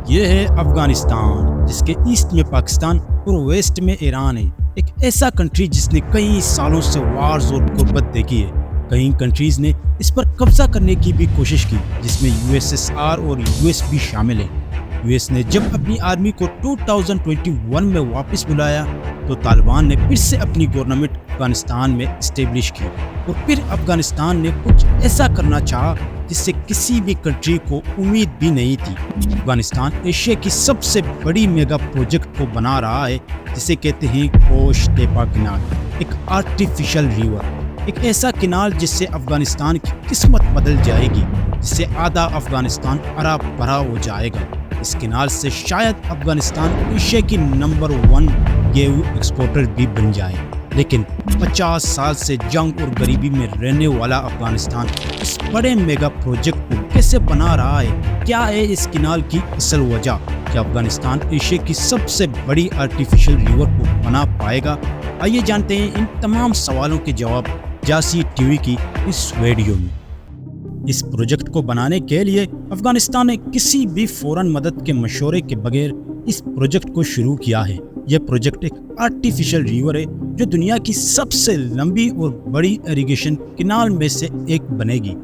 یہ ہے افغانستان، جس کے ایسٹ میں پاکستان اور ویسٹ میں ایران ہے۔ ایک ایسا کنٹری جس نے کئی سالوں سے وارز اور غربت دیکھی ہے۔ کئی کنٹریز نے اس پر قبضہ کرنے کی بھی کوشش کی، جس میں USSR اور US بھی شامل ہے۔ US نے جب اپنی آرمی کو 2021 میں واپس بلایا تو طالبان نے پھر سے اپنی گورنمنٹ افغانستان میں اسٹیبلش کی، اور پھر افغانستان نے کچھ ایسا کرنا چاہا جس سے کسی بھی کنٹری کو امید بھی نہیں تھی۔ افغانستان ایشیا کی سب سے بڑی میگا پروجیکٹ کو بنا رہا ہے، جسے کہتے ہیں کوش ٹیپا کینال، ایک آرٹیفیشل ریور، ایک ایسا کینال جس سے افغانستان کی قسمت بدل جائے گی، جس سے آدھا افغانستان ہرا بھرا ہو جائے گا۔ اس کینال سے شاید افغانستان ایشیا کی نمبر 1 گیہوں ایکسپورٹر بھی بن جائے، لیکن 50 سال سے جنگ اور غریبی میں رہنے والا افغانستان اس بڑے میگا پروجیکٹ کو کیسے بنا رہا ہے؟ کیا ہے اس کینال کی اصل وجہ؟ کیا افغانستان ایشیا کی سب سے بڑی آرٹیفیشل ریور کو بنا پائے گا؟ آئیے جانتے ہیں ان تمام سوالوں کے جواب جاسی ٹی وی کی اس ویڈیو میں۔ اس پروجیکٹ کو بنانے کے لیے افغانستان نے کسی بھی فوراً مدد کے مشورے کے بغیر اس پروجیکٹ کو شروع کیا ہے۔ یہ پروجیکٹ ایک آرٹیفیشل ریور ہے جو دنیا کی سب سے لمبی اور بڑی اریگیشن کینال میں سے ایک بنے گی۔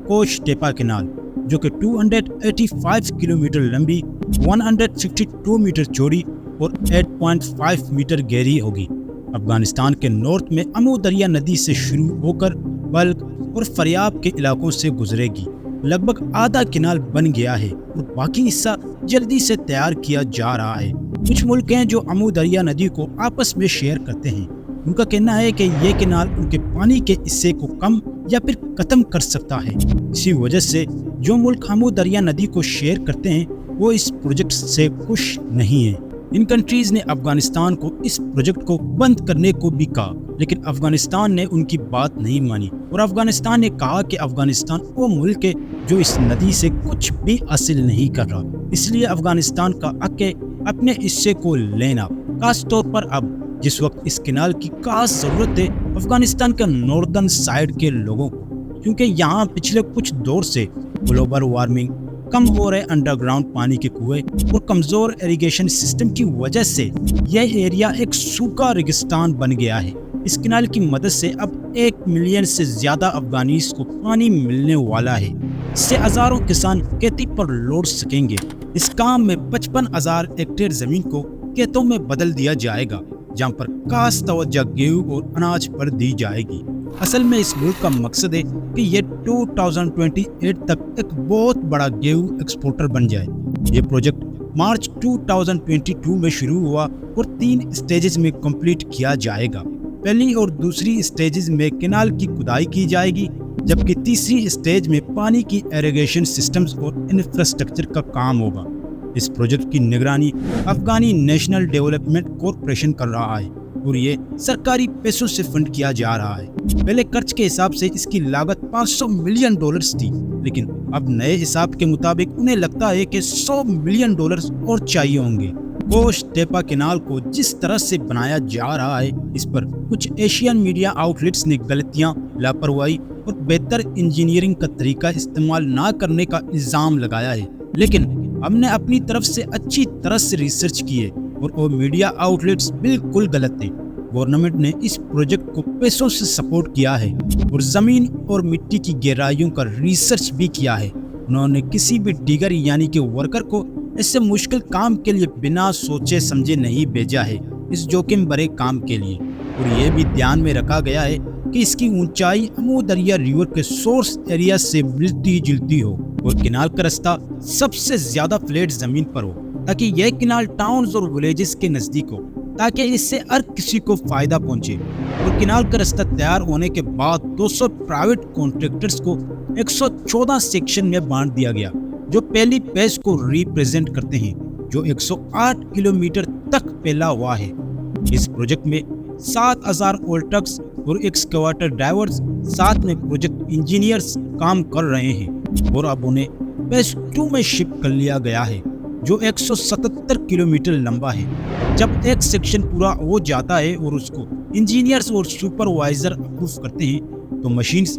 کوش ٹیپا کینال، جو کہ 285 کلومیٹر لمبی، 152 میٹر چوڑی اور 8.5 میٹر گہری ہوگی، افغانستان کے نارتھ میں امو دریا ندی سے شروع ہو کر بلک اور فریاب کے علاقوں سے گزرے گی۔ لگ بھگ آدھا کینال بن گیا ہے اور باقی حصہ جلدی سے تیار کیا جا رہا ہے۔ کچھ ملک ہیں جو امو دریا ندی کو آپس میں شیئر کرتے ہیں۔ ان کا کہنا ہے کہ یہ کینال ان کے پانی کے حصے کو کم یا پھر ختم کر سکتا ہے۔ اسی وجہ سے جو ملک امو دریا ندی کو شیئر کرتے ہیں وہ اس پروجیکٹ سے خوش نہیں ہیں۔ ان کنٹریز نے افغانستان کو اس پروجیکٹ کو بند کرنے کو بھی کہا، لیکن افغانستان نے ان کی بات نہیں مانی، اور افغانستان نے کہا کہ افغانستان وہ ملک ہے جو اس ندی سے کچھ بھی حاصل نہیں کر رہا، اس لیے افغانستان کا حق ہے اپنے حصے کو لینا، خاص طور پر اب جس وقت اس کینال کی خاص ضرورت ہے افغانستان کے ناردرن سائیڈ کے لوگوں کو، کیونکہ یہاں پچھلے کچھ دور سے گلوبل وارمنگ، کم ہو رہے انڈر گراؤنڈ پانی کے کنویں اور کمزور ایریگیشن سسٹم کی وجہ سے یہ ایریا ایک سوکھا ریگستان بن گیا ہے۔ اس کینال کی مدد سے اب 1 ملین سے زیادہ افغانیز کو پانی ملنے والا ہے۔ اس سے ہزاروں کسان کھیتی پر لوٹ سکیں گے۔ اس کام میں 55,000 ہیکٹیئر زمین کو کھیتوں میں بدل دیا جائے گا، جہاں پر خاص توجہ گیہوں اور اناج پر دی جائے گی۔ اصل میں اس ملک کا مقصد ہے کہ یہ 2028 تک ایک بہت بڑا گیہوں ایکسپورٹر بن جائے۔ یہ پروجیکٹ مارچ 2022 میں شروع ہوا اور 3 اسٹیجز میں کمپلیٹ کیا جائے گا۔ پہلی اور دوسری اسٹیجز میں کینال کی کھدائی کی جائے گی، جبکہ تیسری اسٹیج میں پانی کی ایریگیشن سسٹمز اور انفراسٹرکچر کا کام ہوگا۔ اس پروجیکٹ کی نگرانی افغانی نیشنل ڈیولپمنٹ کارپوریشن کر رہا ہے اور یہ سرکاری پیسوں سے فنڈ کیا جا رہا ہے۔ پہلے خرچ کے حساب سے اس کی لاگت $500 ملین تھی، لیکن اب نئے حساب کے مطابق انہیں لگتا ہے کہ $100 ملین اور چاہیے ہوں گے۔ کوش ٹیپا کینال کو جس طرح سے بنایا جا رہا ہے، اس پر کچھ ایشین میڈیا آؤٹلیٹس نے غلطیاں، لاپرواہی اور بہتر انجینئرنگ کا طریقہ استعمال نہ کرنے کا الزام لگایا ہے، لیکن ہم نے اپنی طرف سے اچھی طرح سے ریسرچ کی ہے اور وہ میڈیا آؤٹلیٹس بالکل غلط ہیں۔ گورنمنٹ نے اس پروجیکٹ کو پیسوں سے سپورٹ کیا ہے اور زمین اور مٹی کی گہرائیوں کا ریسرچ بھی کیا ہے۔ انہوں نے کسی بھی ڈیگر یعنی کہ ورکر کو ایسے مشکل کام کے لیے بنا سوچے سمجھے نہیں بھیجا ہے، اس جوخم بھرے کام کے لیے، اور یہ بھی دھیان میں رکھا گیا ہے کہ اس کی اونچائی امو دریا ریور کے سورس ایریا سے ملتی جلتی ہو اور کینال کا رستہ سب سے زیادہ فلیٹ زمین پر ہو، تاکہ یہ کینال ٹاؤنز اور ولیجز کے نزدیک ہو، تاکہ اس سے ہر کسی کو فائدہ پہنچے۔ اور کینال کا رستہ تیار ہونے کے بعد 200 پرائیویٹ کانٹریکٹرز کو 114 سیکشن میں بانٹ دیا گیا، جو پہلی پیج کو ریپریزنٹ کرتے ہیں، جو 108 کلومیٹر تک پھیلا ہوا ہے۔ اس پروجیکٹ میں 7,000 اولڈ ٹرکس اور ایکسکیواٹر ڈرائیورز، ساتھ میں پروجیکٹ انجینئرز کام کر رہے ہیں، اور اب انہیں پیج 2 میں شفٹ کر لیا گیا ہے، جو 177 کلومیٹر لمبا ہے۔ جب ایک سیکشن پورا ہو جاتا ہے اور اس کو انجینئرز اور سپروائزر اپروو کرتے ہیں تو مشینز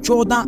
14